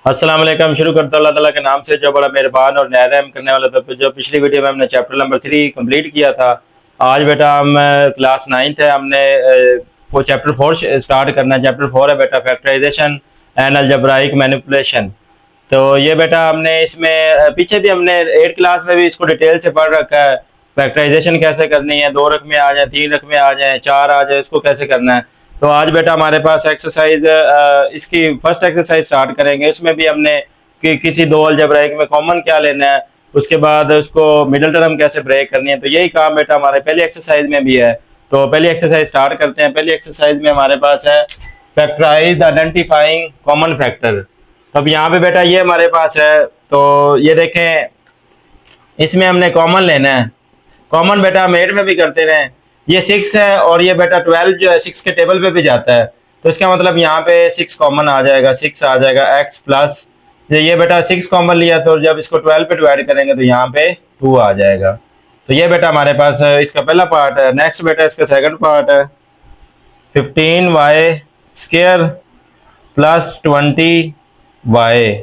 अस्सलाम वालेकुम। शुरू करता हूं अल्लाह ताला के नाम से जो बड़ा मेहरबान और नया रहम करने वाला। तो जो पिछली वीडियो में हमने चैप्टर नंबर 3 कंप्लीट किया था, आज बेटा हम क्लास 9th है, हमने वो चैप्टर 4 स्टार्ट करना है। चैप्टर 4 है बेटा फैक्टराइजेशन एंड अलजेब्राइक मैनिपुलेशन। तो ये बेटा हमने इसमें पीछे भी हमने 8 क्लास में भी इसको डिटेल से पढ़ रखा है। फैक्टराइजेशन कैसे करनी है, 2 रकमें आ जाए, 3 रकमें आ जाए, 4 आ जाए, इसको कैसे करना है। तो आज बेटा हमारे पास एक्सरसाइज इसकी फर्स्ट एक्सरसाइज स्टार्ट करेंगे। इसमें भी हमने कि किसी दो अलजेब्राइक में कॉमन क्या लेना है, उसके बाद उसको मिडिल टर्म कैसे ब्रेक करनी है। तो यही काम बेटा हमारे पहली एक्सरसाइज में भी है। तो पहली एक्सरसाइज स्टार्ट करते हैं। पहली एक्सरसाइज में हमारे पास है फैक्टराइज आइडेंटिफाइंग कॉमन फैक्टर। तो अब यहाँ पे बेटा ये हमारे पास है। तो ये देखें, इसमें हमने कॉमन लेना है। कॉमन बेटा हम 8 में भी करते रहे। ये 6 है और ये बेटा 12 जो है 6 के टेबल पे भी जाता है। तो इसका मतलब यहाँ पे 6 कॉमन आ जाएगा, 6 आ जाएगा एक्स प्लस ये बेटा 6 कॉमन लिया, तो जब इसको 12 पे डिवाइड करेंगे तो यहाँ पे 2 आ जाएगा। तो ये बेटा हमारे पास है, इसका पहला पार्ट है। नेक्स्ट बेटा इसका सेकंड पार्ट है 15y स्क्वायर प्लस 20y।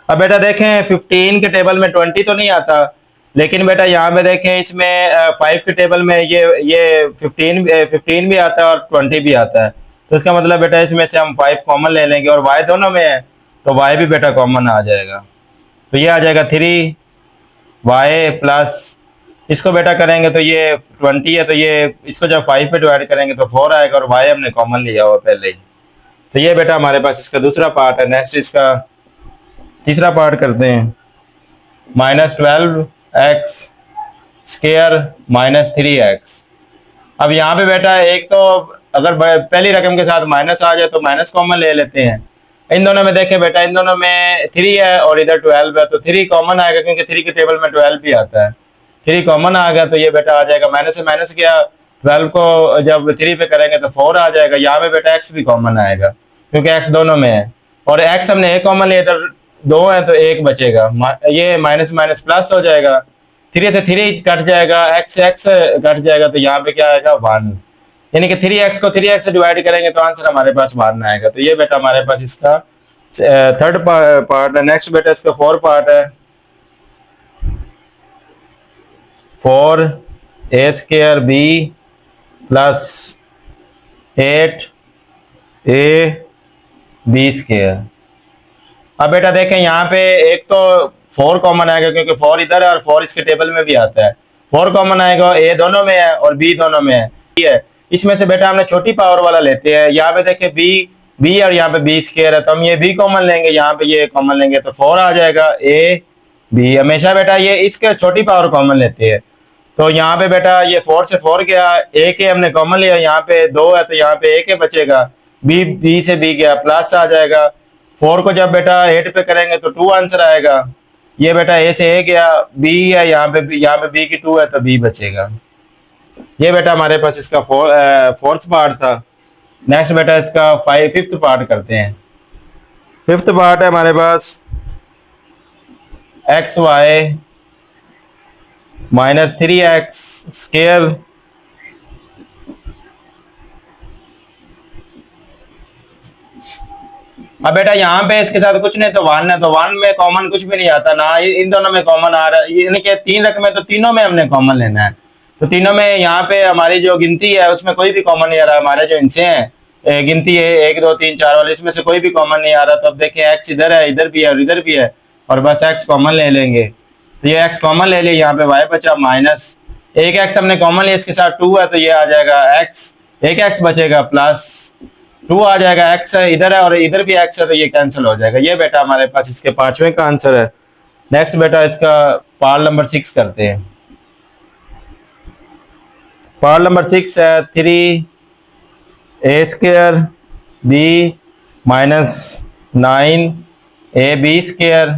अब बेटा देखें 15 के टेबल में 20 तो नहीं आता, लेकिन बेटा यहाँ पे देखें इसमें 5 के टेबल में ये 15 भी आता है और 20 भी आता है। तो इसका मतलब बेटा इसमें से हम 5 कॉमन ले लेंगे और y दोनों में है, तो y भी बेटा कॉमन आ जाएगा। तो ये आ जाएगा 3y प्लस इसको बेटा करेंगे तो ये 20 है, तो ये इसको जब 5 पे डिवाइड करेंगे तो 4 आएगा और y हमने कॉमन लिया हुआ पहले ही। तो ये बेटा हमारे पास इसका दूसरा पार्ट है। नेक्स्ट इसका तीसरा पार्ट करते हैं। -12x square -3x। अब यहाँ पे बेटा एक तो अगर पहली रकम के साथ माइनस आ जाए तो माइनस कॉमन ले लेते हैं। इन दोनों में देखें बेटा, इन दोनों में 3 है और इधर 12 है, तो 3 कॉमन आएगा क्योंकि 3 के टेबल में 12 भी आता है। 3 कॉमन आ गया तो ये बेटा आ जाएगा, माइनस से माइनस गया, 12 को जब 3 पे करेंगे तो 4 आ जाएगा। यहाँ पे बेटा x भी कॉमन आएगा क्योंकि x दोनों में है और x हमने एक कॉमन लिया, इधर 2 है तो 1 बचेगा। ये माइनस माइनस प्लस हो जाएगा, 3 से 3 कट जाएगा, x से x कट जाएगा, तो यहाँ पे क्या आएगा 1। यानी कि 3x को 3x से डिवाइड करेंगे तो आंसर हमारे पास 1 आएगा। तो ये बेटा हमारे पास इसका थर्ड पार्ट है। नेक्स्ट बेटा इसका 4 पार्ट है। 4a square b plus 8a b square. अब बेटा देखें यहाँ पे एक तो 4 कॉमन आएगा क्योंकि 4 इधर है और 4 इसके टेबल में भी आता है। 4 कॉमन आएगा, a दोनों में है और b दोनों में है। इसमें से बेटा हमने छोटी पावर वाला लेते हैं। यहाँ पे देखें b और यहाँ पे b स्क्वायर है, तो हम ये b कॉमन लेंगे, यहाँ पे ये कॉमन लेंगे तो 4 आ जाएगा a b। हमेशा बेटा ये इसके छोटी पावर कॉमन लेते हैं। तो यहाँ पे बेटा ये 4 से 4 गया, a के हमने कॉमन लिया, यहाँ पे 2 है तो यहाँ पे a के बचेगा, b से b गया प्लस आ जाएगा। 4 को जब बेटा 8 पे करेंगे तो 2 आंसर आएगा। ये बेटा a से a गया, b है यहाँ पे b की 2 है तो b बचेगा। ये बेटा हमारे पास इसका फोर्थ पार्ट था। नेक्स्ट बेटा इसका फिफ्थ पार्ट करते हैं। फिफ्थ पार्ट है हमारे पास xy -3x स्क्वायर अब बेटा यहाँ पे इसके साथ कुछ नहीं तो 1 है, तो 1 में कॉमन कुछ भी नहीं आता ना, इन दोनों में कॉमन आ रहा है, यानी कि 3 रकमें तो तीनों में हमने कॉमन लेना है। तो तीनों में यहाँ पे हमारी जो गिनती है उसमें कोई भी कॉमन नहीं आ रहा। हमारे जो इनसे हैं गिनती है 1 2 3 4 वाले, इसमें से कोई भी कॉमन नहीं आ रहा। तो अब देखिए x इधर है, इधर भी है और इधर भी है, और बस x कॉमन ले लेंगे। तो ये x कॉमन ले लिया, यहाँ पे y बचा माइनस एक x हमने कॉमन लिया, इसके साथ 2 है तो ये आ जाएगा x, एक x बचेगा प्लस 2 आ जाएगा, x है इधर है और इधर भी x है तो ये कैंसिल हो जाएगा। ये बेटा हमारे पास इसके 5वें का आंसर है। नेक्स्ट बेटा इसका पार्ट नंबर 6 करते हैं। पार्ट नंबर 6 है 3a square b -9ab square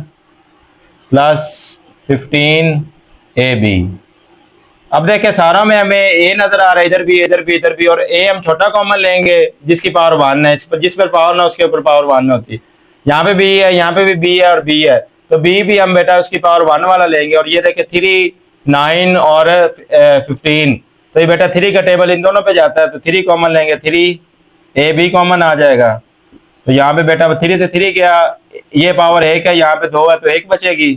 plus 15ab। अब देखें सारों में हमें a नजर आ रहा है, इधर भी इधर भी इधर भी, और a हम छोटा कॉमन लेंगे जिसकी पावर 1 है, जिस पर पावर ना उसके ऊपर पावर 1 होती। यहाँ पे b है, यहाँ पे भी b है और b है, तो b भी हम बेटा उसकी पावर 1 वाला लेंगे। और ये देखें 3 9 और 15, तो ये बेटा 3 का टेबल इन दोनों पे जाता है तो 3 कॉमन लेंगे, 3ab कॉमन आ जाएगा। तो यहाँ पे बेटा 3 से 3 गया, ये पावर 1 है, यहाँ पे 2 है तो 1 बचेगी।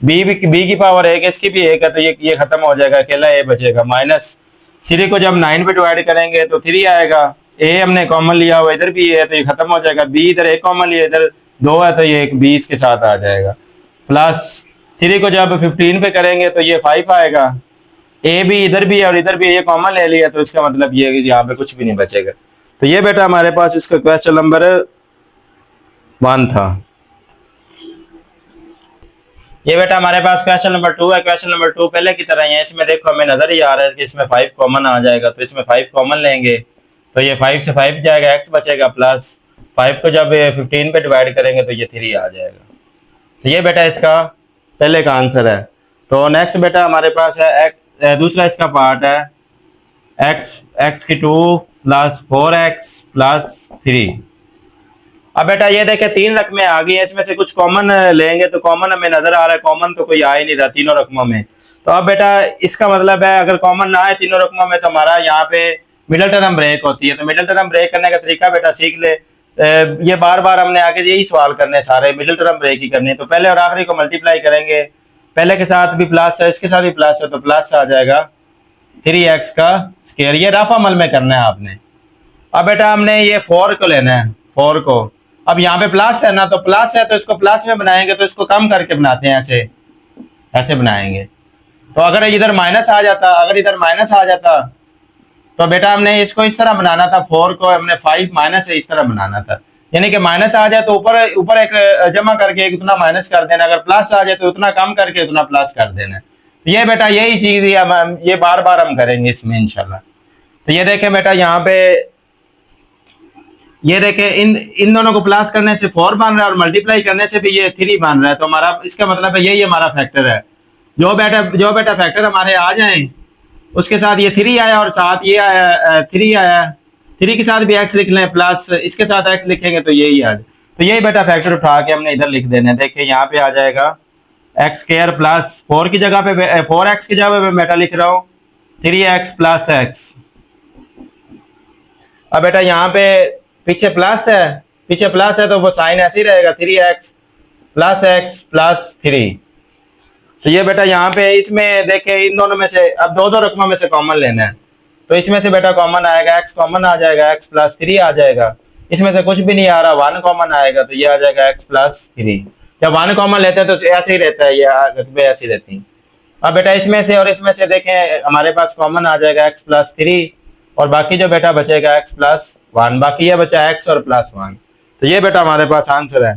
बी की पावर 1 है, इसकी भी 1 है तो ये खत्म हो जाएगा, अकेला ए बचेगा। माइनस 3 को जब 9 पे डिवाइड करेंगे तो 3 आएगा। ए हमने कॉमन लिया हुआ, इधर भी है तो ये खत्म हो जाएगा। बी इधर 1 कॉमन लिया, इधर 2 है तो ये 1 बी इसके साथ आ जाएगा। प्लस 3 को जब 15 पे करेंगे तो ये 5 आएगा। ए भी इधर भी है और इधर भी ये कॉमन ले लिया तो इसका मतलब ये यहाँ पे कुछ भी नहीं बचेगा। तो ये बेटा हमारे पास इसका क्वेश्चन नंबर 1 था। ये बेटा हमारे पास क्वेश्चन नंबर 2 है। क्वेश्चन नंबर 2 पहले की तरह ही है, इसमें देखो हमें नजर ही आ रहा है कि इसमें 5 कॉमन आ जाएगा, तो इसमें 5 कॉमन लेंगे तो ये 5 से 5 जाएगा, x बचेगा। प्लस 5 को जब 15 पे डिवाइड करेंगे तो ये 3 आ जाएगा। तो ये बेटा इसका पहले का आंसर है। तो नेक्स्ट बेटा हमारे पास है दूसरा इसका पार्ट है x की 2 प्लस 4x प्लस 3। अब बेटा ये देखे 3 रकमें आ गई हैं, इसमें से कुछ कॉमन लेंगे तो कॉमन हमें नजर आ रहा है, कॉमन तो कोई आ ही नहीं रहा तीनों रकमों में। तो अब बेटा इसका मतलब है अगर कॉमन ना आए तीनों रकमों में तो हमारा यहाँ पे मिडिल टर्म ब्रेक होती है। तो मिडिल टर्म ब्रेक करने का तरीका बेटा सीख ले। ये बार बार हमने आगे यही सवाल करने सारे मिडिल टर्म ब्रेक ही करने। तो पहले और आखिरी को मल्टीप्लाई करेंगे, पहले के साथ भी प्लस है, इसके साथ भी प्लस है तो प्लस आ जाएगा 3x का स्क्वायर। ये रफ अमल में करना है आपने। अब बेटा हमने ये 4 को लेना है, 4 को। अब यहाँ पे प्लस है ना, तो प्लस है तो इसको प्लस में बनाएंगे तो इसको कम करके बनाते हैं, ऐसे ऐसे बनाएंगे। तो अगर इधर माइनस आ जाता, अगर इधर माइनस आ जाता तो बेटा हमने इसको इस तरह बनाना था, 4 को हमने 5 माइनस है इस तरह बनाना था। यानी कि माइनस आ जाए तो ऊपर ऊपर एक जमा करके एक उतना माइनस कर देना, अगर प्लस आ जाए तो उतना कम करके उतना प्लस कर देना। तो ये बेटा यही चीज ये बार बार हम करेंगे इसमें इंशाल्लाह। तो ये देखें बेटा यहाँ पे, ये देखें इन दोनों को प्लस करने से 4 बन रहा है और मल्टीप्लाई करने से भी ये 3 बन रहा है। तो हमारा इसका मतलब है यही हमारा फैक्टर है। जो बेटा फैक्टर हमारे आ जाए उसके साथ ये 3 आया और साथ ये आया 3 आया, 3 के साथ भी x लिख लें, प्लस इसके साथ x लिखेंगे तो यही आ जाए। तो यही बेटा फैक्टर उठा के हमने इधर लिख देना है। देखिए यहाँ पे आ जाएगा एक्स स्क्वायर प्लस 4 की जगह पे 4x की जगह पे बेटा लिख रहा हूँ 3x प्लस x। अब बेटा यहाँ पे पीछे प्लस है तो वो साइन ऐसे ही रहेगा 3x प्लस x प्लस 3। तो ये बेटा यहाँ पे इसमें देखे इन दोनों में से अब दो रकमों में से कॉमन लेना है। तो इसमें से बेटा कॉमन आएगा, x कॉमन आ जाएगा, x प्लस 3 आ जाएगा। इसमें से कुछ भी नहीं आ रहा, 1 कॉमन आएगा तो ये आ जाएगा x प्लस 3। जब 1 कॉमन लेते हैं तो ऐसे ही रहता है, ये रकबे ऐसे ही रहती हैं। अब बेटा इसमें से और इसमें से देखें हमारे पास कॉमन आ जाएगा x प्लस 3 और बाकी जो बेटा बचेगा x प्लस 1, बाकी ये बचा x और प्लस 1। तो ये बेटा हमारे पास आंसर है।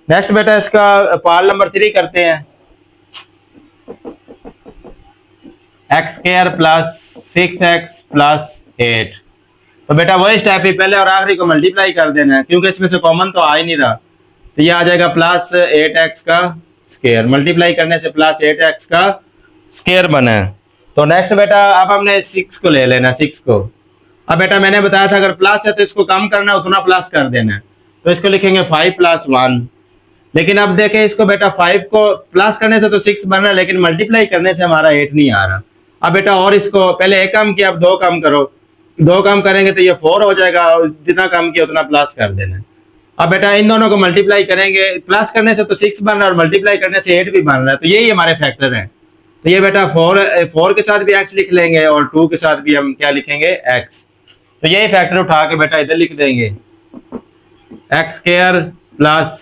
नेक्स्ट बेटा इसका पार्ट नंबर 3 करते हैं। X square plus 6x plus 8। तो बेटा वही स्टेप ही, पहले और आखिरी को मल्टीप्लाई कर देना है क्योंकि इसमें से कॉमन तो आ ही नहीं रहा। तो ये आ जाएगा प्लस 8x का स्क्वायर, मल्टीप्लाई करने से प्लस 8x का स्क्वायर बना है। तो नेक्स्ट बेटा अब हमने 6 को ले लेना, 6 को। अब बेटा मैंने बताया था अगर प्लस है तो इसको कम करना है, उतना प्लस कर देना है। तो इसको लिखेंगे 5 प्लस 1। लेकिन अब देखें इसको बेटा 5 को प्लस करने से तो 6 बन रहा है, लेकिन मल्टीप्लाई करने से हमारा 8 नहीं आ रहा। अब बेटा और इसको पहले 1 कम किया, अब 2 कम करो, 2 कम करेंगे तो ये 4 हो जाएगा और जितना कम किया उतना प्लस कर देना। अब बेटा इन दोनों को मल्टीप्लाई करेंगे, प्लस करने से तो 6 बन रहा है और मल्टीप्लाई करने से 8 भी बन रहा है। तो यही हमारे फैक्टर है। तो ये बेटा 4 के साथ भी x लिख लेंगे और 2 के साथ भी हम क्या लिखेंगे, x। तो यही फैक्टर उठा के बेटा इधर लिख देंगे, एक्स स्क्वायर प्लस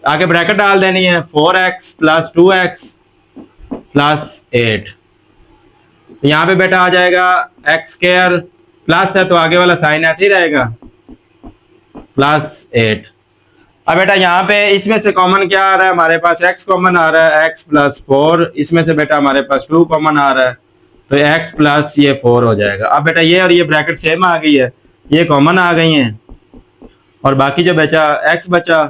आगे ब्रैकेट डाल देनी है 4x प्लस 2x प्लस 8। तो यहाँ पे बेटा आ जाएगा एक्स स्क्वायर प्लस है तो आगे वाला साइन ऐसे ही रहेगा प्लस 8। अब बेटा यहाँ पे इसमें से कॉमन क्या आ रहा है, हमारे पास x कॉमन आ रहा है, x प्लस 4। इसमें से बेटा हमारे पास 2 कॉमन आ रहा है तो x प्लस ये 4 हो जाएगा। अब बेटा ये और ये ब्रैकेट सेम आ गई है, ये कॉमन आ गई हैं और बाकी जो बचा x बचा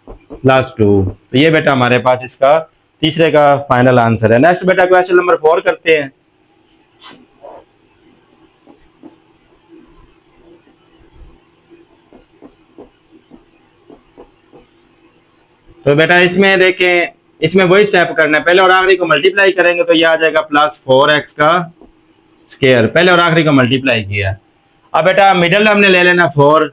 प्लस 2। तो ये बेटा हमारे पास इसका तीसरे का फाइनल आंसर है। नेक्स्ट बेटा क्वेश्चन नंबर 4 करते हैं। तो बेटा इसमें देखें, इसमें वही स्टेप करना है, पहले और आखिरी को मल्टीप्लाई करेंगे तो ये आ जाएगा प्लस 4x का स्क्वायर। पहले और आखिरी को मल्टीप्लाई किया। अब बेटा मिडल हमने ले लेना 4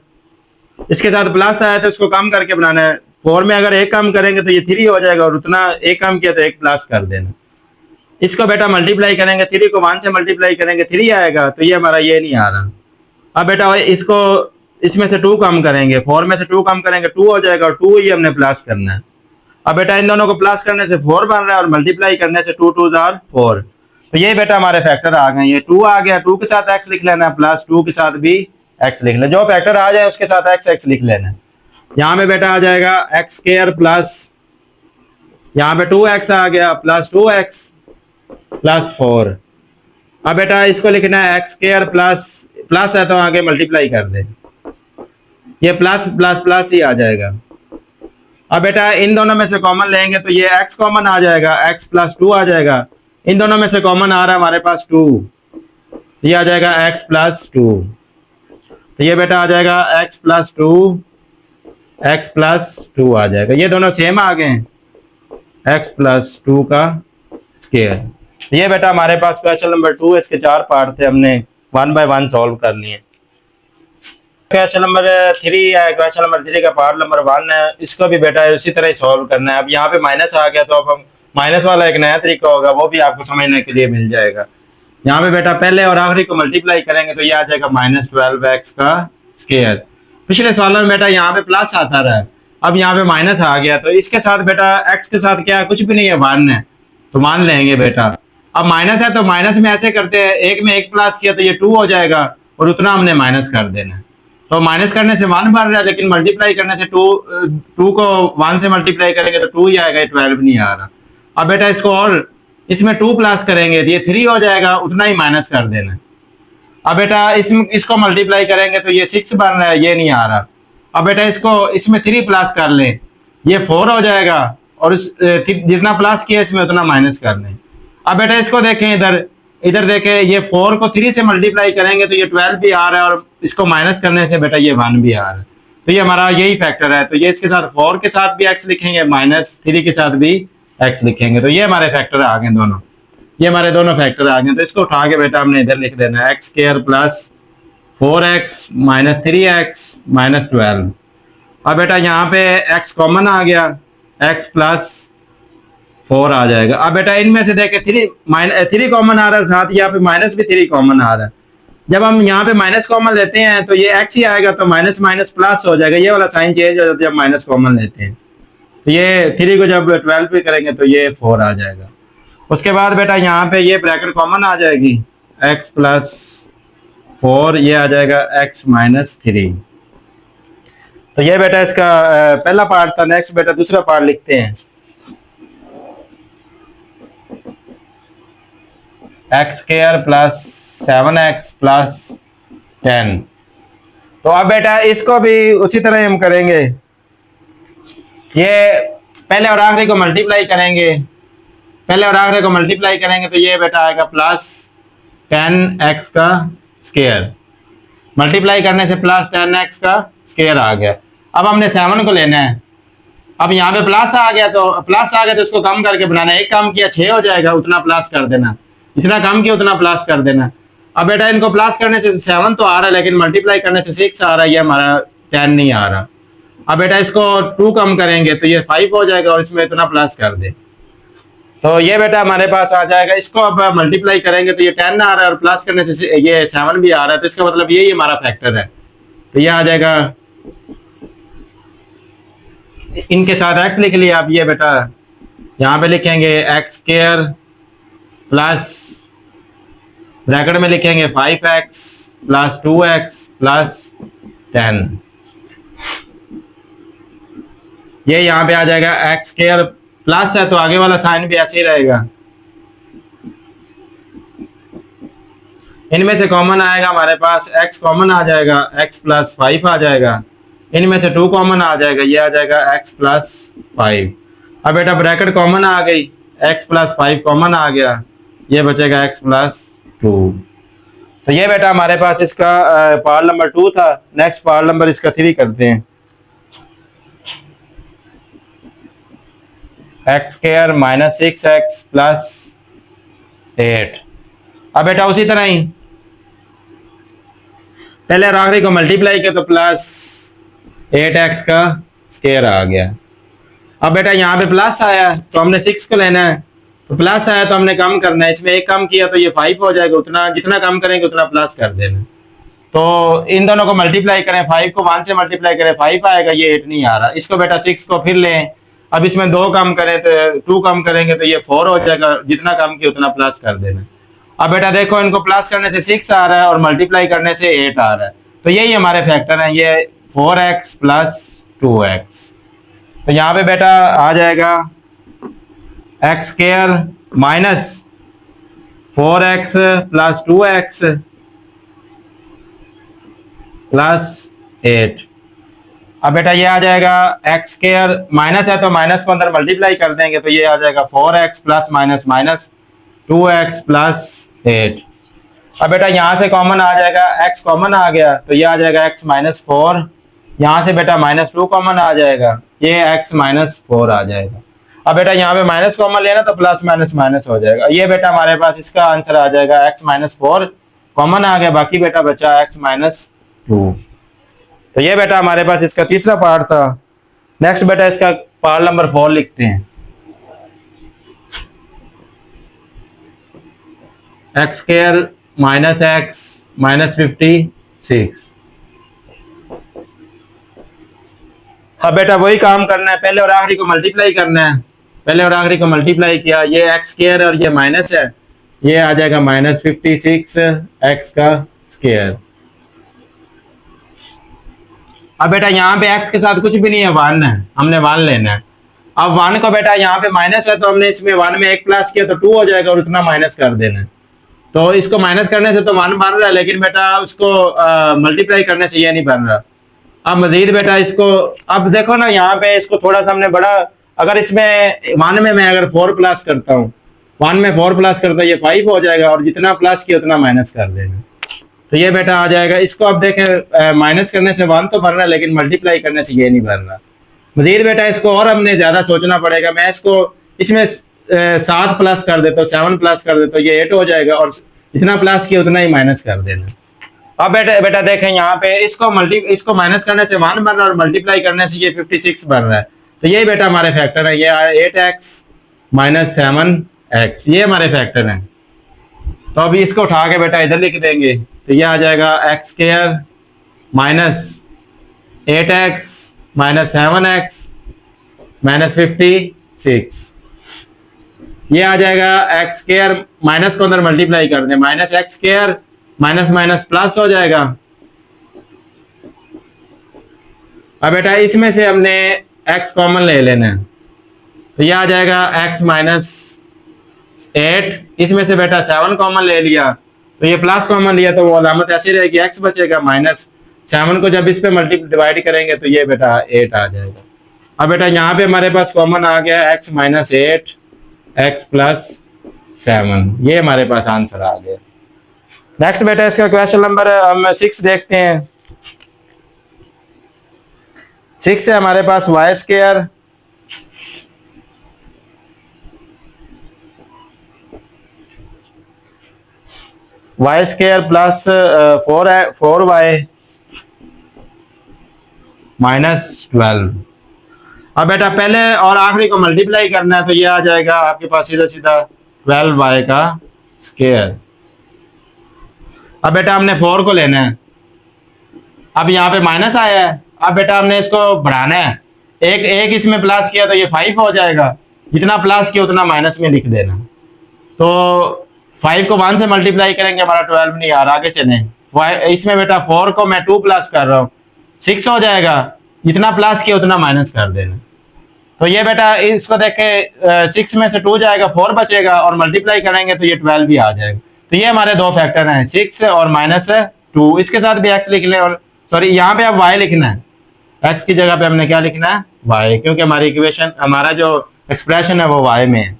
इसके साथ प्लस आया तो इसको कम करके बनाना है। 4 में अगर एक कम करेंगे तो ये 3 हो जाएगा, और उतना एक कम किया तो एक प्लस कर देना। इसको बेटा मल्टीप्लाई करेंगे, 3 को 1 से मल्टीप्लाई करेंगे 3 आएगा, तो ये हमारा ये नहीं आ रहा। अब बेटा इसको इसमें से 2 कम करेंगे, 4 में से 2 कम करेंगे 2 हो जाएगा, और 2 ही हमने प्लस करना है। अब बेटा इन दोनों को प्लस करने से 4 बन रहा है, और मल्टीप्लाई करने से 2 2 आर 4। तो ये बेटा हमारे फैक्टर आ गए। ये 2 आ गया, 2 के साथ x लिख लेना, प्लस 2 के साथ भी x लिख लेना। जो फैक्टर आ जाए उसके साथ x लिख लेना। यहाँ पे बेटा आ जाएगा एक्स स्क्वायर प्लस, यहाँ पे 2x आ गया, प्लस 2x प्लस 4। अब बेटा इसको लिखना है एक्स स्क्वायर प्लस, प्लस है तो आगे मल्टीप्लाई कर दे, ये प्लस प्लस प्लस ही आ जाएगा। अब बेटा इन दोनों में से कॉमन लेंगे तो ये x कॉमन आ जाएगा, x प्लस 2 आ जाएगा। इन दोनों में से कॉमन आ रहा है हमारे पास 2, ये आ जाएगा x प्लस 2। तो ये बेटा आ जाएगा x प्लस 2, x प्लस 2 आ जाएगा। ये दोनों सेम आ गए, x प्लस 2 का स्क्वायर। ये बेटा हमारे पास क्वेश्चन नंबर 2, इसके 4 पार्ट थे, हमने 1 बाय 1 सॉल्व करनी है। क्वेश्चन नंबर 3 है, क्वेश्चन नंबर 3 का पार्ट नंबर 1 है, इसको भी बेटा उसी तरह ही सॉल्व करना है। अब यहाँ पे माइनस आ गया तो अब हम माइनस वाला एक नया तरीका होगा, वो भी आपको समझने के लिए मिल जाएगा। यहाँ पे बेटा पहले और आखिरी को मल्टीप्लाई करेंगे तो ये आ जाएगा -12x का स्क्वायर। पिछले सवाल में बेटा यहाँ पे प्लस आता रहा, अब यहाँ पे माइनस आ गया, तो इसके साथ बेटा x के साथ क्या कुछ भी नहीं है, 1 है तो मान लेंगे बेटा। अब माइनस है तो माइनस में ऐसे करते हैं, एक में एक प्लस किया तो ये 2 हो जाएगा, और उतना हमने माइनस कर देना। तो माइनस करने से 1 बन रहा है, लेकिन मल्टीप्लाई करने से 2 को 1 से मल्टीप्लाई करेंगे तो 2 ही आएगा, 12 नहीं आ रहा। अब बेटा इसको और इसमें 2 प्लस करेंगे तो ये 3 हो जाएगा, उतना ही माइनस कर देना। अब बेटा इसको मल्टीप्लाई करेंगे तो ये 6 बन रहा है, ये नहीं आ रहा। अब बेटा इसमें 3 प्लस कर ले, ये 4 हो जाएगा, और जितना प्लस किया इसमें उतना माइनस कर लें। अब बेटा इसको देखें, इधर देखें, ये 4 को 3 से मल्टीप्लाई करेंगे तो ये 12 भी आ रहा है, और इसको माइनस करने से बेटा ये 1 भी आ रहा है। तो ये हमारा यही फैक्टर है। तो ये इसके साथ 4 के साथ भी x लिखेंगे, -3 के साथ भी x लिखेंगे। तो ये हमारे फैक्टर आ गए दोनों, ये हमारे दोनों फैक्टर आ गए। तो इसको उठा के बेटा हमने इधर लिख देना है, x square plus 4x minus 3x minus 12। अब बेटा यहाँ पे x कॉमन आ गया, x प्लस 4 आ जाएगा। अब बेटा इनमें से देखे 3 कॉमन आ रहा है, साथ यहाँ पे माइनस भी 3 कॉमन आ रहा है। जब हम यहाँ पे माइनस कॉमन लेते हैं तो ये x ही आएगा, तो माइनस माइनस प्लस हो जाएगा, ये वाला साइन चेंज हो जाता है जब माइनस कॉमन लेते हैं। तो ये 3 को जब 12 पे करेंगे तो ये 4 आ जाएगा। उसके बाद बेटा यहाँ पे ये ब्रैकेट कॉमन आ जाएगी, x प्लस 4, ये आ जाएगा x माइनस 3। तो ये बेटा इसका पहला पार्ट था। नेक्स्ट बेटा दूसरा पार्ट लिखते हैं, x square plus 7x plus 10। तो अब बेटा इसको भी उसी तरह हम करेंगे, ये पहले और आखिरी को मल्टीप्लाई करेंगे, पहले और आखिरी को मल्टीप्लाई करेंगे तो ये बेटा आएगा प्लस 10x का स्क्वायर, मल्टीप्लाई करने से प्लस 10x का स्क्वायर आ गया। अब हमने 7 को लेना है। अब यहाँ पे प्लस आ गया तो इसको कम करके बनाना है, एक कम किया 6 हो जाएगा, उतना प्लस कर देना, इतना कम किया उतना प्लस कर देना। अब बेटा इनको प्लस करने से 7 तो आ रहा है, लेकिन मल्टीप्लाई करने से 6 आ रहा है, ये हमारा 10 नहीं आ रहा। अब बेटा इसको 2 कम करेंगे तो ये 5 हो जाएगा, और इसमें इतना प्लस कर दे, तो ये बेटा हमारे पास आ जाएगा। इसको अब मल्टीप्लाई करेंगे तो ये 10 आ रहा है, और प्लस करने से ये 7 भी आ रहा है, तो इसका मतलब यही हमारा फैक्टर है। तो ये आ जाएगा, इनके साथ x लिख लिया। अब ये बेटा यहाँ पे लिखेंगे एक्स स्क्वायर प्लस ब्रैकेट में लिखेंगे 5x प्लस 2x प्लस 10। ये यहाँ पे आ जाएगा एक्स स्क्वायर, प्लस है तो आगे वाला साइन भी ऐसे ही रहेगा। इनमें से कॉमन आएगा हमारे पास, x कॉमन आ जाएगा, x प्लस 5 आ जाएगा, इनमें से 2 कॉमन आ जाएगा, ये आ जाएगा x प्लस 5। अब बेटा ब्रैकेट कॉमन आ गई, x प्लस 5 कॉमन आ गया, ये बचेगा x प्लस 2। तो ये बेटा हमारे पास इसका पार्ट नंबर 2 था। नेक्स्ट पार्ट नंबर इसका 3 करते हैं, x square minus 6x plus 8। अब बेटा उसी तरह ही पहले और आखिरी को मल्टीप्लाई किया तो प्लस 8x का स्क्वायर आ गया। अब बेटा यहाँ पे प्लस आया तो हमने 6 को लेना है, तो प्लस आया तो हमने कम करना है, इसमें एक कम किया तो ये 5 हो जाएगा, उतना जितना कम करेंगे उतना प्लस कर देना। तो इन दोनों को मल्टीप्लाई करें, 5 को 1 से मल्टीप्लाई करें 5 आएगा, ये 8 नहीं आ रहा। इसको बेटा 6 को फिर लें, अब इसमें 2 कम करें तो 2 कम करेंगे तो ये 4 हो जाएगा, जितना कम किया उतना प्लस कर देना। अब बेटा देखो इनको प्लस करने से 6 आ रहा है और मल्टीप्लाई करने से 8 आ रहा है, तो यही हमारे फैक्टर हैं, ये 4x प्लस 2x। तो यहाँ पे बेटा आ जाएगा x square minus 4x plus 2x plus 8। अब बेटा ये आ जाएगा एक्स स्क्वायर, माइनस है तो माइनस को अंदर मल्टीप्लाई कर देंगे तो ये आ जाएगा 4x plus minus minus 2x plus 8। अब बेटा यहाँ से कॉमन आ जाएगा, x कॉमन आ गया तो ये आ जाएगा x माइनस 4, यहाँ से बेटा माइनस 2 कॉमन आ जाएगा, ये x माइनस 4 आ जाएगा। अब बेटा यहाँ पे माइनस कॉमन लेना तो प्लस माइनस माइनस हो जाएगा, ये बेटा हमारे पास इसका आंसर आ जाएगा x माइनस 4 कॉमन आ गया, बाकी बेटा बचा x माइनस 2। तो ये बेटा हमारे पास इसका तीसरा पार्ट था। नेक्स्ट बेटा इसका पार्ट नंबर 4 लिखते हैं। X square minus x minus 56। अब बेटा वही काम करना है, पहले और आखिरी को मल्टीप्लाई करना है, पहले और आखिरी को मल्टीप्लाई किया, ये एक्स स्क्वायर और ये माइनस है, ये आ जाएगा माइनस 56 एक्स का स्क्वायर। अब बेटा यहाँ पे x के साथ कुछ भी नहीं है, 1 है, हमने 1 लेना है। अब 1 को बेटा यहाँ पे माइनस है तो हमने इसमें 1 में एक प्लस किया तो 2 हो जाएगा और उतना माइनस कर देना है। तो इसको माइनस करने से तो 1 बन रहा है, लेकिन बेटा उसको मल्टीप्लाई करने से ये नहीं बन रहा। अब मजीद बेटा इसको, अब देखो ना यहाँ पे इसको थोड़ा सा हमने बड़ा, अगर इसमें 1 में मैं अगर 4 प्लस करता हूँ, 1 में 4 प्लस करता हूँ ये 5 हो जाएगा और जितना प्लस किया उतना माइनस कर देना। तो ये बेटा आ जाएगा। इसको अब देखें माइनस करने से 1 तो बन रहा है लेकिन मल्टीप्लाई करने से ये नहीं बन रहा। मजीद बेटा इसको और हमने ज़्यादा सोचना पड़ेगा, मैं इसको इसमें 7 प्लस कर देता हूँ, 7 प्लस कर देता हूँ, ये 8 हो जाएगा और जितना प्लस किया उतना ही माइनस कर देना। अब बेटा देखें यहाँ पे इसको माइनस करने से 1 बन रहा है और मल्टीप्लाई करने से ये 56 बन रहा है। तो ये बेटा हमारे फैक्टर है, ये 8x माइनस 7x, ये हमारे फैक्टर हैं। तो अभी इसको उठा के बेटा इधर लिख देंगे तो ये आ जाएगा x square minus 8x minus 7x minus 56, ये आ जाएगा एक्स स्क्वायर, माइनस को अंदर मल्टीप्लाई कर दें, minus x square minus minus plus हो जाएगा। अब बेटा इसमें से हमने x कॉमन ले लेना है तो ये आ जाएगा x माइनस 8, इसमें से बेटा 7 कॉमन ले लिया तो ये प्लस कॉमन लिया तो वो अलामत ऐसी रहेगी, x बचेगा, माइनस 7 को जब इस पे डिवाइड करेंगे तो ये बेटा 8 आ जाएगा। अब बेटा यहाँ पे हमारे पास कॉमन आ गया x माइनस 8 x प्लस 7, ये हमारे पास आंसर आ गया। नेक्स्ट बेटा इसका क्वेश्चन नंबर हम 6 देखते हैं। 6 है हमारे पास y square plus 4y minus 12। अब बेटा पहले और आखिरी को मल्टीप्लाई करना है तो ये आ जाएगा आपके पास सीधा सीधा 12y का स्क्वायर। अब बेटा हमने 4 को लेना है, अब यहाँ पे माइनस आया है, अब बेटा हमने इसको बढ़ाना है, एक इसमें प्लस किया तो ये 5 हो जाएगा, जितना प्लस किया उतना माइनस में लिख देना। तो 5 को 1 से मल्टीप्लाई करेंगे हमारा 12 नहीं आ रहा, आगे चलें। इसमें बेटा 4 को मैं 2 प्लस कर रहा हूँ, 6 हो जाएगा, जितना प्लस किया उतना माइनस कर देना। तो ये बेटा इसको देख के 6 में से 2 जाएगा, 4 बचेगा और मल्टीप्लाई करेंगे तो ये 12 भी आ जाएगा। तो ये हमारे दो फैक्टर हैं, 6 और माइनस 2। इसके साथ भी x लिख लें, और सॉरी यहाँ पे अब y लिखना है, x की जगह पे हमने क्या लिखना है, y, क्योंकि हमारी इक्वेशन, हमारा जो एक्सप्रेशन है वो y में है।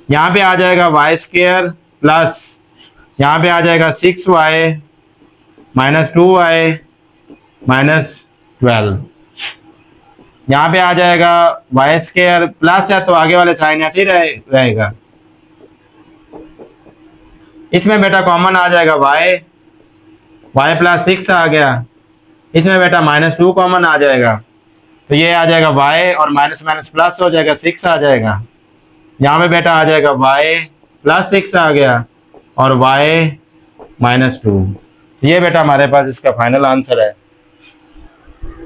यहाँ पे आ जाएगा वाई स्क्वायर प्लस यहाँ पे आ जाएगा 6y माइनस 2y माइनस 12। यहाँ पे आ जाएगा वाई स्क्वायर प्लस है तो आगे वाले साइन ऐसे ही रहेगा। इसमें बेटा कॉमन आ जाएगा y प्लस 6 आ गया, इसमें बेटा -2 कॉमन आ जाएगा, तो ये आ जाएगा y और माइनस माइनस प्लस हो जाएगा, 6 आ जाएगा। यहाँ पे बेटा आ जाएगा y +6 आ गया और y -2। ये बेटा हमारे पास इसका फाइनल आंसर है।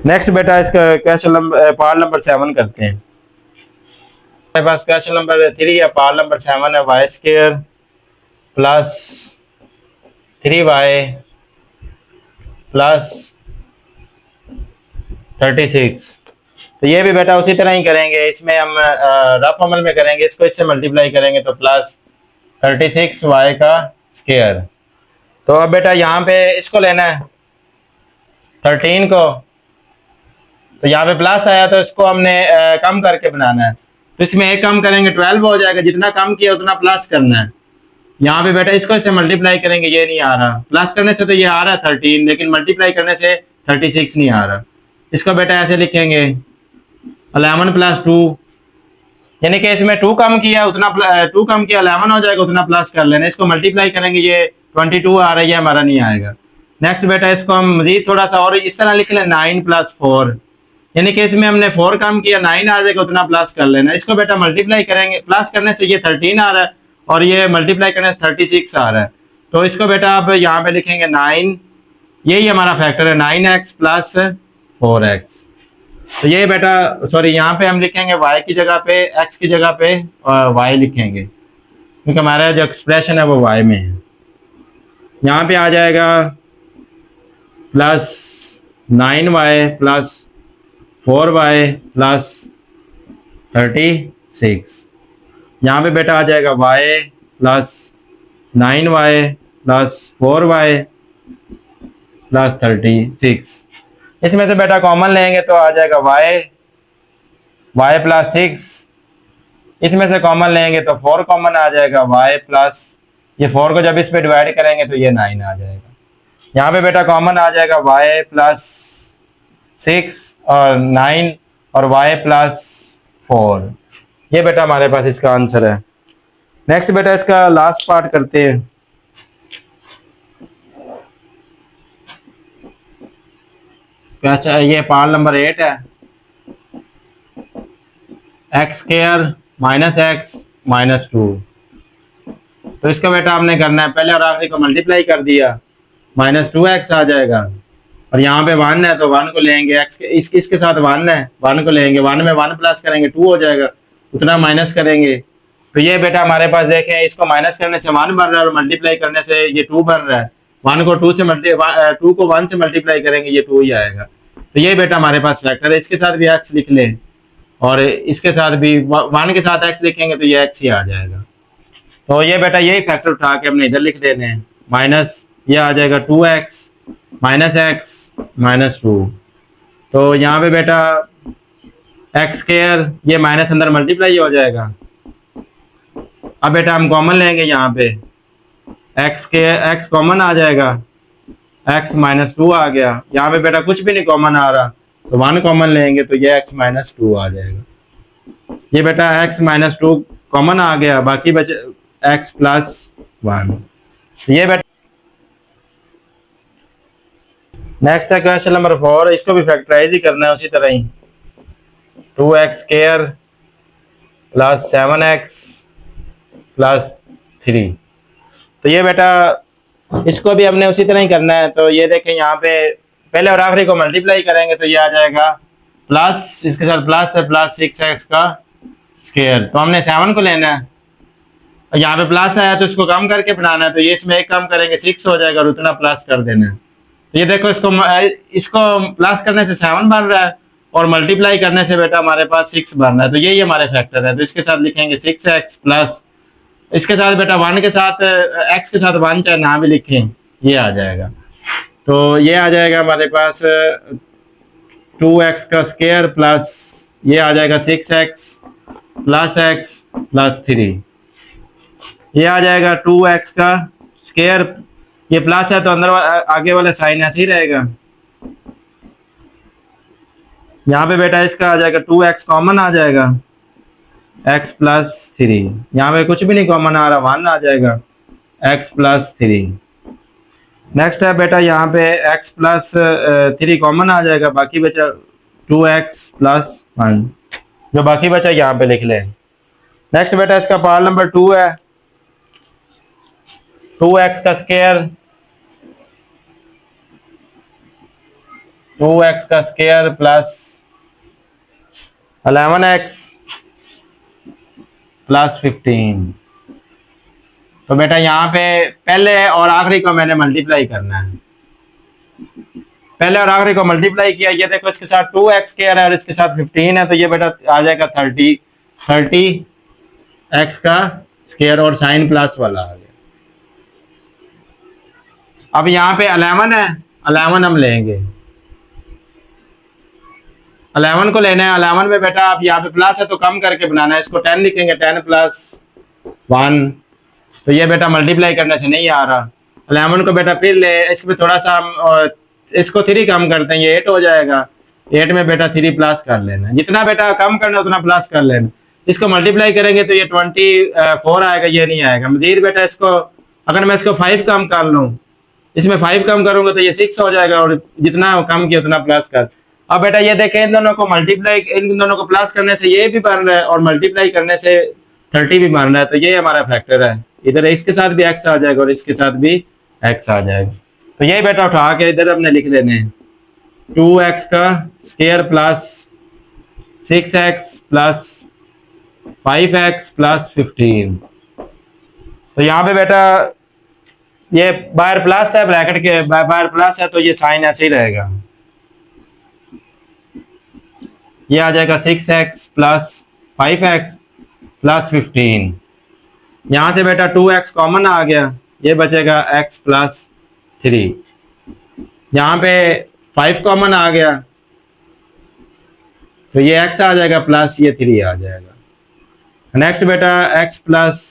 नेक्स्ट बेटा इसका क्वेश्चन नंबर पार्ट नंबर 7 करते हैं। हमारे पास क्वेश्चन नंबर 3 या पार्ट नंबर 7 है, y² प्लस 3y प्लस 36। तो ये भी बेटा उसी तरह ही करेंगे, इसमें हम रफ अमल में करेंगे, इसको इससे मल्टीप्लाई करेंगे तो प्लस 36y का स्क्वायर। तो अब बेटा यहाँ पे इसको लेना है 13 को, तो यहाँ पे प्लस आया तो इसको हमने कम करके बनाना है, तो इसमें एक कम करेंगे 12 हो जाएगा, जितना कम किया उतना प्लस करना है। यहाँ पे बेटा इसको इससे मल्टीप्लाई करेंगे, ये नहीं आ रहा, प्लस करने से तो ये आ रहा है 13, लेकिन मल्टीप्लाई करने से 36 नहीं आ रहा। इसको बेटा ऐसे लिखेंगे 11 + 2, यानी कि इसमें 2 कम किया उतना 2 कम किया 11 हो जाएगा, उतना प्लस कर लेना। इसको मल्टीप्लाई करेंगे, ये 22 आ रहा है, ये हमारा नहीं आएगा। नेक्स्ट बेटा इसको हम मजीद थोड़ा सा और इस तरह लिख लें 9 + 4, यानी कि इसमें हमने 4 कम किया 9 आ जाएगा, उतना प्लस कर लेना। इसको बेटा मल्टीप्लाई करेंगे, प्लस करने से ये 13 आ रहा है और ये मल्टीप्लाई करने से 36 आ रहा है। तो इसको बेटा आप यहाँ पे लिखेंगे 9, यही हमारा फैक्टर है 9x + 4x। तो ये बेटा सॉरी यहाँ पे हम लिखेंगे y की जगह पे, x की जगह पे y लिखेंगे, क्योंकि हमारा जो एक्सप्रेशन है वो y में है। यहाँ पे आ जाएगा +9y + 4y + 36। यहाँ पे बेटा आ जाएगा y + 9y + 4y + 36। इसमें से बेटा कॉमन लेंगे तो आ जाएगा y + 6, इसमें से कॉमन लेंगे तो 4 कॉमन आ जाएगा, y प्लस ये 4 को जब इस पे डिवाइड करेंगे तो ये 9 आ जाएगा। यहाँ पे बेटा कॉमन आ जाएगा y + 6 और 9 और y + 4। ये बेटा हमारे पास इसका आंसर है। नेक्स्ट बेटा इसका लास्ट पार्ट करते हैं। अच्छा ये पार्ट नंबर 8 है, x² - x - 2। तो इसका बेटा हमने करना है, पहले और आखिरी को मल्टीप्लाई कर दिया, -2x आ जाएगा और यहाँ पे 1 है तो 1 को लेंगे, x इसके साथ 1 है, 1 को लेंगे, 1 में 1 प्लस करेंगे 2 हो जाएगा, उतना माइनस करेंगे। तो ये बेटा हमारे पास देखें, इसको माइनस करने से 1 बन रहा है और मल्टीप्लाई करने से ये 2 बन रहा है। 1 को 2 को 1 से मल्टीप्लाई करेंगे, ये 2 ही आएगा। तो ये बेटा हमारे पास फैक्टर है, इसके साथ भी x लिख लें और इसके साथ भी 1 के साथ x लिखेंगे तो ये x ही आ जाएगा। तो ये बेटा यही फैक्टर उठा के हमने इधर लिख देने हैं, माइनस ये आ जाएगा 2x - x - 2। तो यहाँ पे बेटा x² ये माइनस अंदर मल्टीप्लाई हो जाएगा। अब बेटा हम कॉमन लेंगे, यहाँ पे x कॉमन आ जाएगा, x - 2 आ गया। यहाँ पे बेटा कुछ भी नहीं कॉमन आ रहा तो 1 कॉमन लेंगे तो ये x - 2 आ जाएगा। ये बेटा x - 2 कॉमन आ गया, बाकी बचे x + 1। ये बेटा नेक्स्ट है क्वेश्चन नंबर 4, इसको भी फैक्टराइज ही करना है उसी तरह ही, 2x² + 7x + 3। तो ये बेटा इसको भी हमने उसी तरह ही करना है। तो ये देखें, यहाँ पे पहले और आखिरी को मल्टीप्लाई करेंगे तो ये आ जाएगा प्लस, इसके साथ प्लस है, +6x का स्क्वायर। तो हमने 7 को लेना है, यहाँ पे प्लस आया तो इसको कम करके बनाना है, तो ये इसमें एक कम करेंगे 6 हो जाएगा और उतना प्लस कर देना है। तो ये देखो, इसको प्लस करने से 7 बन रहा है और मल्टीप्लाई करने से बेटा हमारे पास 6 बन रहा है। तो यही हमारे फैक्टर है, तो इसके साथ लिखेंगे 6x प्लस इसके साथ बेटा 1 के साथ x के साथ 1 चाहे ना भी लिखें, ये आ जाएगा। तो ये आ जाएगा हमारे पास 2x का स्क्वायर प्लस ये आ जाएगा 6x + x + 3। ये आ जाएगा 2x का स्क्वायर, ये प्लस है तो अंदर आगे वाला साइन ऐसे ही रहेगा। यहाँ पे बेटा इसका आ जाएगा 2x कॉमन आ जाएगा, x + 3। यहाँ पे कुछ भी नहीं कॉमन आ रहा, 1 आ जाएगा, x + 3। नेक्स्ट है बेटा यहाँ पे x प्लस 3 कॉमन आ जाएगा, बाकी बचा 2x प्लस 1, जो बाकी बचा यहाँ पे लिख लें। नेक्स्ट बेटा इसका पार्ट नंबर 2 है, 2x का स्क्वायर, 2x का स्क्वायर प्लस 11x प्लस 15। तो बेटा यहाँ पे पहले और आखिरी को मैंने मल्टीप्लाई करना है, पहले और आखिरी को मल्टीप्लाई किया, ये देखो इसके साथ 2x स्क्वायर है और इसके साथ 15 है, तो ये बेटा आ जाएगा 30x का स्क्वायर और साइन प्लस वाला आ गया। अब यहाँ पे 11 है, 11 हम लेंगे, 11 को लेना है। 11 में बेटा आप यहाँ पे प्लस है तो कम करके बनाना है, इसको 10 लिखेंगे, 10 प्लस 1, तो ये बेटा मल्टीप्लाई करने से नहीं आ रहा। 11 को बेटा फिर ले, इसमें थोड़ा सा हम इसको 3 कम करते हैं, ये 8 हो जाएगा, 8 में बेटा 3 प्लस कर लेना, जितना बेटा कम करना उतना प्लस कर लेना। इसको मल्टीप्लाई करेंगे तो ये 24 आएगा, ये नहीं आएगा। मजीद बेटा इसको अगर मैं इसको 5 कम कर लूँ, इसमें 5 कम करूंगा तो ये 6 हो जाएगा, और जितना कम किया उतना प्लस कर। अब बेटा ये देखें, इन दोनों को मल्टीप्लाई, इन दोनों को प्लस करने से ये भी बन रहा है और मल्टीप्लाई करने से 30 भी बन रहा है, तो ये हमारा फैक्टर है। इधर इसके साथ भी x आ जाएगा और इसके साथ भी x आ जाएगा, तो यही बेटा उठा के इधर हमने लिख देने हैं, 2x का square plus 6x plus 5x plus 15। तो यहाँ पे बेटा ये बाहर प्लस है, ब्रैकेट के बाहर प्लस है, तो ये साइन ऐसे ही रहेगा, ये आ जाएगा 6x प्लस 5x प्लस 15। यहाँ से बेटा 2x कॉमन आ गया, ये बचेगा x प्लस 3, यहाँ पे 5 कॉमन आ गया तो ये x आ जाएगा प्लस ये 3 आ जाएगा। नेक्स्ट बेटा x प्लस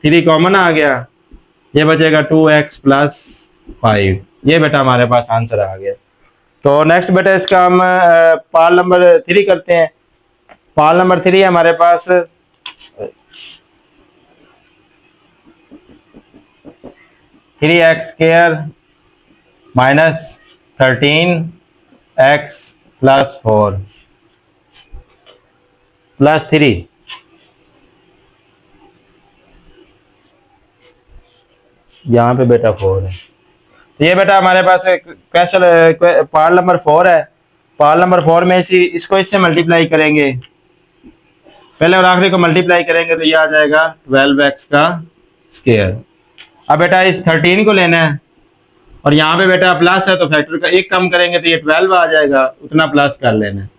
3 कॉमन आ गया, ये बचेगा 2x प्लस 5, ये बेटा हमारे पास आंसर आ गया। तो नेक्स्ट बेटा इसका हम पार्ट नंबर 3 करते हैं। पार्ट नंबर 3 हमारे पास 3x square minus 13x plus 4 plus 3, यहाँ पे बेटा 4 है, तो ये बेटा हमारे पास क्वेश्चन पार्ट नंबर 4 है। पार्ट नंबर 4 में इसको इससे मल्टीप्लाई करेंगे, पहले और आखिरी को मल्टीप्लाई करेंगे तो ये आ जाएगा 12x का स्क्वायर। अब बेटा इस 13 को लेना है और यहाँ पे बेटा प्लस है तो फैक्टर का 1 कम करेंगे तो ये 12 आ जाएगा, उतना प्लस कर लेना है।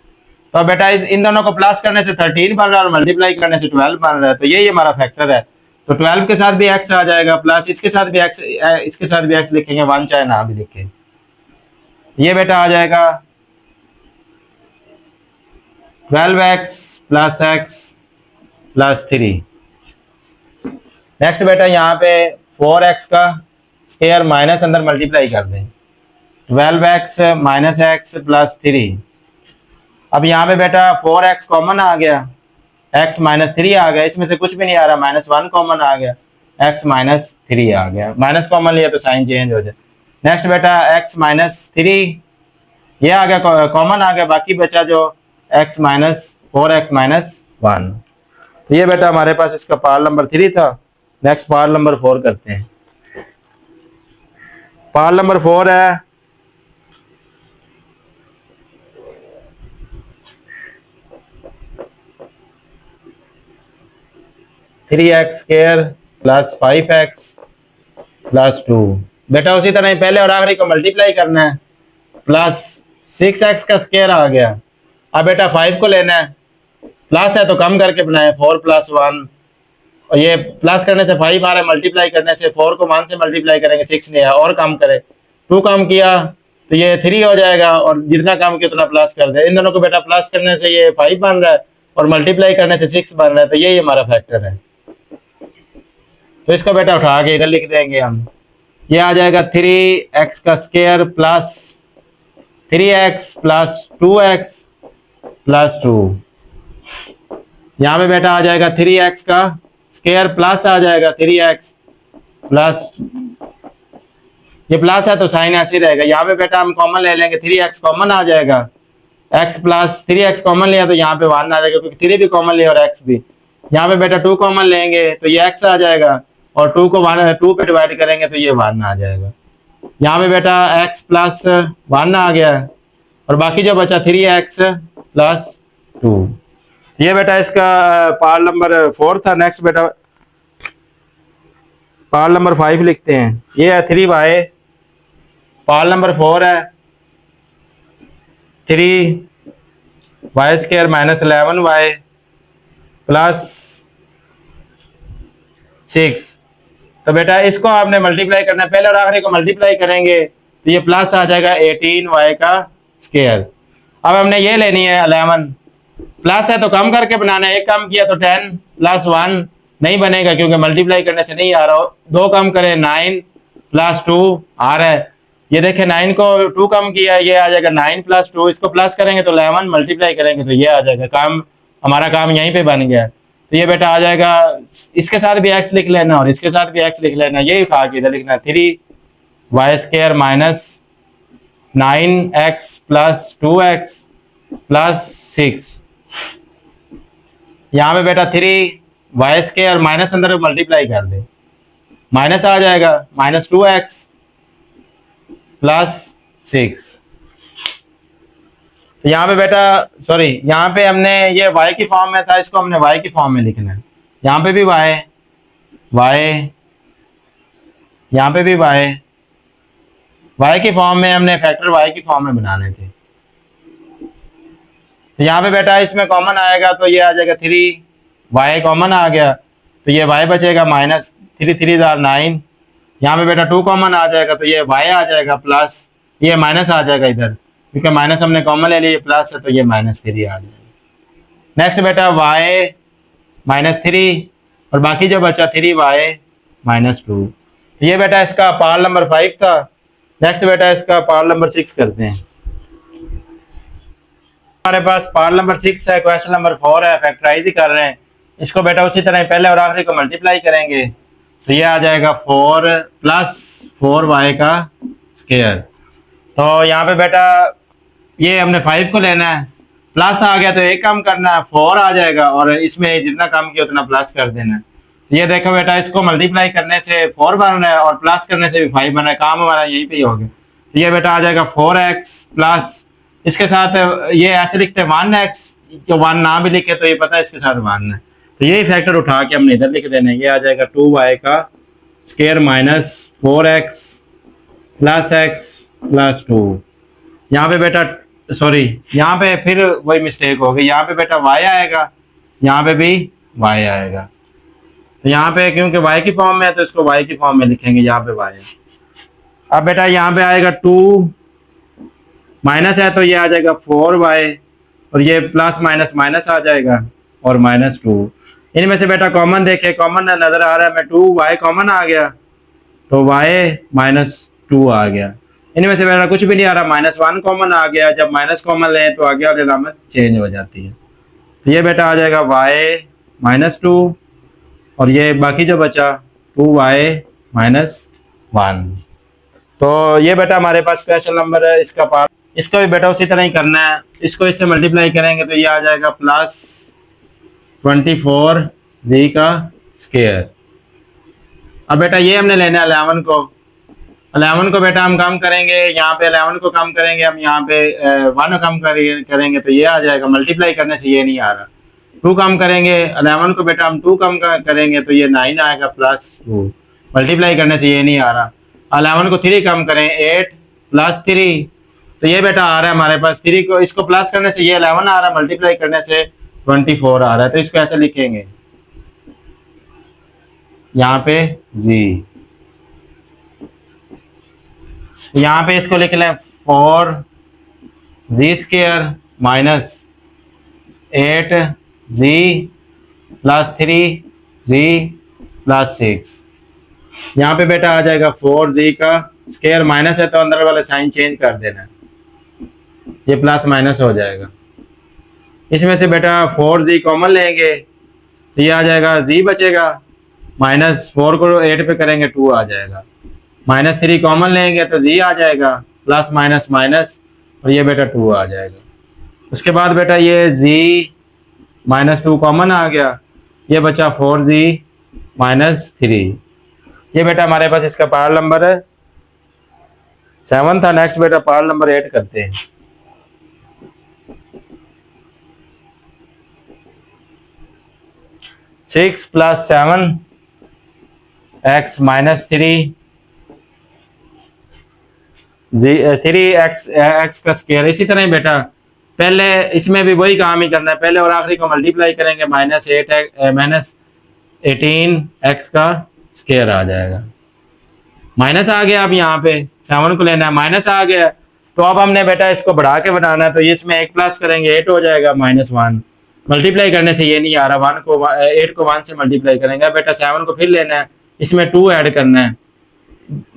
तो बेटा इन दोनों को प्लस करने से 13 बन रहा है और मल्टीप्लाई करने से 12 बन रहा है, तो ये हमारा फैक्टर है। तो 12 के साथ भी x आ जाएगा, प्लस इसके साथ भी x, इसके साथ भी x लिखेंगे, 1 चाहे ना भी लिखें, ये बेटा आ जाएगा 12x plus x plus 3। Next बेटा यहाँ पे 4x का स्क्वायर माइनस अंदर मल्टीप्लाई कर दें, 12x माइनस x प्लस 3। अब यहाँ पे बेटा 4x कॉमन आ गया, x माइनस 3 आ गया, इसमें से कुछ भी नहीं आ रहा, -1 कॉमन आ गया, x माइनस 3 आ गया, माइनस कॉमन लिया तो साइन चेंज हो जाए। नेक्स्ट बेटा x माइनस 3 ये आ गया, कॉमन आ गया, बाकी बचा जो x माइनस 4x माइनस 1। तो ये बेटा हमारे पास इसका पार्ट नंबर 3 था। नेक्स्ट पार्ट नंबर 4 करते हैं। पार्ट नंबर 4 है 3x square plus 5x plus 2। बेटा उसी तरह पहले और आखिरी को मल्टीप्लाई करना है, प्लस 6x का स्क्वायर आ गया। अब बेटा 5 को लेना है, प्लस है तो कम करके बनाए, 4 प्लस 1, और ये प्लस करने से 5 आ रहा है, मल्टीप्लाई करने से 4 को 1 से मल्टीप्लाई करेंगे 6 नहीं है, और कम करे 2 कम किया तो ये 3 हो जाएगा, और जितना कम किया उतना प्लस कर दे। इन दोनों को बेटा प्लस करने से ये 5 बन रहा है और मल्टीप्लाई करने से 6 बन रहा है, तो यही हमारा फैक्टर है। तो इसको बेटा उठा के इधर लिख देंगे हम, ये आ जाएगा 3x का square plus 3x plus 2x plus 2। यहाँ पे बेटा आ जाएगा 3x का स्क्वायर प्लस आ जाएगा 3x प्लस ये प्लस है तो साइन ऐसे ही रहेगा। यहाँ पे बेटा हम कॉमन ले लेंगे, 3x कॉमन आ जाएगा, x प्लस 3x कॉमन लिया तो यहाँ पे 1 आ जाएगा, क्योंकि 3 भी कॉमन लिया और x भी। यहाँ पे बेटा 2 कॉमन लेंगे तो ये x आ जाएगा, और 2 को 2 पे डिवाइड करेंगे तो ये 1 आ जाएगा। यहाँ पे बेटा x प्लस 1 आ गया, और बाकी जो बचा 3x प्लस 2। ये बेटा इसका पार्ट नंबर 4 था। नेक्स्ट बेटा पार्ट नंबर 5 लिखते हैं। ये है 3y, पार्ट नंबर 4 है 3y square minus 11y plus 6। तो बेटा इसको आपने मल्टीप्लाई करना है, पहले और आखिरी को मल्टीप्लाई करेंगे तो ये प्लस आ जाएगा 18y का स्क्वायर। अब हमने ये लेनी है 11, प्लस है तो कम करके बनाना है, एक कम किया तो 10 प्लस 1 नहीं बनेगा क्योंकि मल्टीप्लाई करने से नहीं आ रहा। 2 कम करें 9 प्लस 2 आ रहा है, ये देखें 9 को 2 कम किया, ये आ जाएगा 9 प्लस 2, इसको प्लस करेंगे तो 11, मल्टीप्लाई करेंगे तो ये आ जाएगा। काम हमारा काम यहीं पे बन गया। तो ये बेटा आ जाएगा, इसके साथ भी x लिख लेना और इसके साथ भी x लिख लेना, यही उठा के इधर लिखना 3y square minus 9x plus 2x plus 6। यहाँ पे बेटा 3y स्क्वायर माइनस अंदर मल्टीप्लाई कर दे, माइनस आ जाएगा माइनस 2x प्लस 6। तो यहाँ पे बेटा सॉरी, यहाँ पे हमने ये y की फॉर्म में था, इसको हमने y की फॉर्म में लिखना है। यहाँ पे भी y, यहाँ पे भी y की फॉर्म में, हमने फैक्टर y की फॉर्म में बनाने थे। तो यहाँ पे बेटा इसमें कॉमन आएगा तो ये आ जाएगा 3y कॉमन आ गया तो ये y बचेगा माइनस 3 3 9। यहाँ पे बेटा 2 कॉमन आ जाएगा तो ये y आ जाएगा प्लस, ये माइनस आ जाएगा इधर क्योंकि माइनस हमने कॉमन ले लिया, प्लस है तो ये माइनस 3 आ जाएगा। नेक्स्ट बेटा y माइनस 3 और बाकी जो बचा 3y माइनस 2। ये बेटा इसका पार्ट नंबर 5 था। नेक्स्ट बेटा इसका पार्ट नंबर 6 करते हैं। हमारे पास पार्ट नंबर 6 है, क्वेश्चन नंबर 4 है, फैक्टराइज ही कर रहे हैं। इसको बेटा उसी तरह पहले और आखिरी को मल्टीप्लाई करेंगे तो ये आ जाएगा 4 प्लस 4y का स्क्वायर। तो यहाँ पे बेटा ये हमने 5 को लेना है, प्लस आ गया तो एक कम करना है 4 आ जाएगा, और इसमें जितना कम किया उतना प्लस कर देना है। ये देखो बेटा इसको मल्टीप्लाई करने से 4 बन रहा है और प्लस करने से भी 5 बन रहा है, काम हमारा यहीं पे ही हो गया। तो ये बेटा आ जाएगा 4x प्लस, इसके साथ ये ऐसे लिखते हैं 1x, जो 1 ना भी लिखे तो ये पता है इसके साथ 1 है, तो यही फैक्टर उठा के हमने इधर लिख देना है। ये आ जाएगा 2y का square minus 4x plus x plus 2। यहाँ पे बेटा सॉरी, यहाँ पे फिर वही मिस्टेक हो गई, यहाँ पे बेटा y आएगा, यहाँ पे भी y आएगा। तो यहाँ पे क्योंकि y की फॉर्म में है तो इसको y की फॉर्म में लिखेंगे, यहाँ पे y है। अब बेटा यहाँ पे आएगा 2 माइनस है तो ये आ जाएगा 4y, और ये प्लस माइनस माइनस आ जाएगा और माइनस 2। इनमें से बेटा कॉमन देखे, कॉमन नजर आ रहा है, मैं 2y कॉमन आ गया तो y माइनस 2 आ गया। इनमें से बेटा कुछ भी नहीं आ रहा, माइनस 1 कॉमन आ गया, जब माइनस कॉमन लें तो आगे वाली अलामत चेंज हो जाती है। तो ये बेटा आ जाएगा y माइनस 2, और ये बाकी जो बचा 2y माइनस 1। तो ये बेटा हमारे पास क्वेश्चन नंबर है इसका पार्ट। इसको भी बेटा उसी तरह ही करना है, इसको इससे मल्टीप्लाई करेंगे तो ये आ जाएगा प्लस 24z का स्क्वायर। अब बेटा ये हमने लेना है 11 को बेटा हम कम करेंगे, यहाँ पे 11 को कम करेंगे, हम यहाँ पे 1 कम करेंगे तो ये आ जाएगा, मल्टीप्लाई करने से ये नहीं आ रहा। 2 कम करेंगे 11 को बेटा हम 2 कम करेंगे तो ये 9 आएगा प्लस 2, मल्टीप्लाई करने से ये नहीं आ रहा। 11 को 3 कम करें 8 प्लस 3, तो ये बेटा आ रहा है हमारे पास 3 को, इसको प्लस करने से ये 11 आ रहा है, मल्टीप्लाई करने से 24 आ रहा है। तो इसको ऐसे लिखेंगे, यहाँ पे जी, यहाँ पे इसको लिख लें 4z square minus 8z plus 3z plus 6। यहाँ पे बेटा आ जाएगा 4z का स्क्वायर, माइनस है तो अंदर वाला साइन चेंज कर देना है, ये प्लस माइनस हो जाएगा। इसमें से बेटा 4z कॉमन लेंगे तो ये आ जाएगा z बचेगा, माइनस 4 को 8 पे करेंगे 2 आ जाएगा। -3 कॉमन लेंगे तो जी आ जाएगा, प्लस माइनस माइनस, और ये बेटा 2 आ जाएगा। उसके बाद बेटा ये जी -2 कॉमन आ गया, ये बचा 4z -3। ये बेटा हमारे पास इसका पार्ट नंबर है 7 था। नेक्स्ट बेटा पार्ट नंबर 8 करते हैं। 6 + 7 x -3 3x x का स्क्वायर। इसी तरह ही बेटा पहले इसमें भी वही काम ही करना है, पहले और आखिरी को मल्टीप्लाई करेंगे, -18x का स्क्वायर आ जाएगा। माइनस आ गया, अब यहाँ पे 7 को लेना है, माइनस आ गया, तो अब हमने बेटा इसको बढ़ा के बनाना है, तो ये इसमें 1 प्लस करेंगे 8 हो जाएगा, -1 मल्टीप्लाई करने से ये नहीं आ रहा, 8 को 1 से मल्टीप्लाई करेंगे। बेटा 7 को फिर लेना है, इसमें 2 ऐड करना है,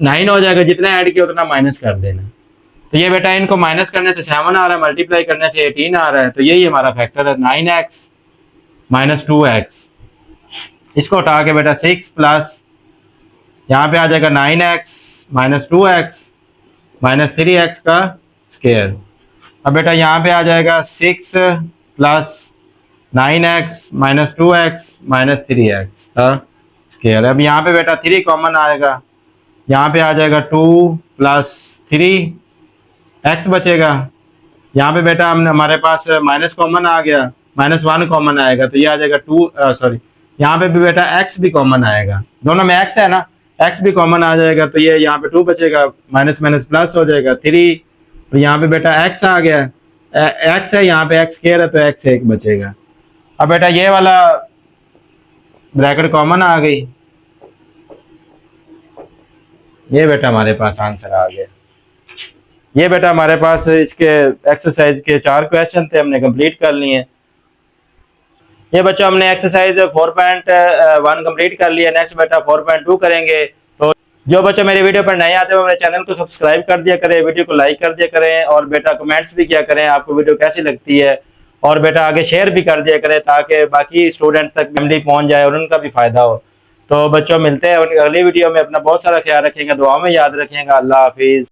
9 हो जाएगा, जितना ऐड किया उतना माइनस कर देना। तो ये बेटा इनको माइनस करने से 7 आ रहा है, मल्टीप्लाई करने से 18 आ रहा है, तो यही हमारा फैक्टर है 9x -2x। इसको हटा के बेटा 6 प्लस यहाँ पे आ जाएगा 9x -2x -3x का स्क्वायर। अब बेटा यहाँ पे आ जाएगा 6 + 9x -2x -3x का स्क्वायर। अब यहाँ पे बेटा 3 कॉमन आएगा, यहाँ पे आ जाएगा 2 + 3x बचेगा। यहाँ पे बेटा हमने हमारे पास माइनस कॉमन आ गया, -1 कॉमन आएगा, तो ये आ जाएगा 2 सॉरी यहाँ पे भी बेटा x भी कॉमन आएगा, दोनों में x है ना, x भी कॉमन आ जाएगा, तो ये यहाँ पे 2 बचेगा, माइनस माइनस प्लस हो जाएगा 3, तो यहाँ पे बेटा x आ गया, x है यहाँ पे x स्क्वायर है तो x 1 बचेगा। अब बेटा ये वाला ब्रैकेट कॉमन आ गई, ये बेटा हमारे पास आंसर आ गया। ये बेटा हमारे पास इसके एक्सरसाइज के 4 क्वेश्चन थे, हमने कंप्लीट कर लिए। ये बच्चों हमने एक्सरसाइज 4.1 कंप्लीट कर लिया। नेक्स्ट बेटा 4.2 करेंगे। तो जो बच्चों मेरी वीडियो पर नए आते हैं वो मेरे चैनल को सब्सक्राइब कर दिया करें, वीडियो को लाइक कर दिया करें, और बेटा कमेंट्स भी किया करें आपको वीडियो कैसी लगती है, और बेटा आगे शेयर भी कर दिया करें ताकि बाकी स्टूडेंट्स तक फैमिली पहुंच जाए और उनका भी फायदा हो। तो बच्चों मिलते हैं अगली वीडियो में, अपना बहुत सारा ख्याल रखिएगा, दुआ में याद रखिएगा। अल्लाह हाफिज़।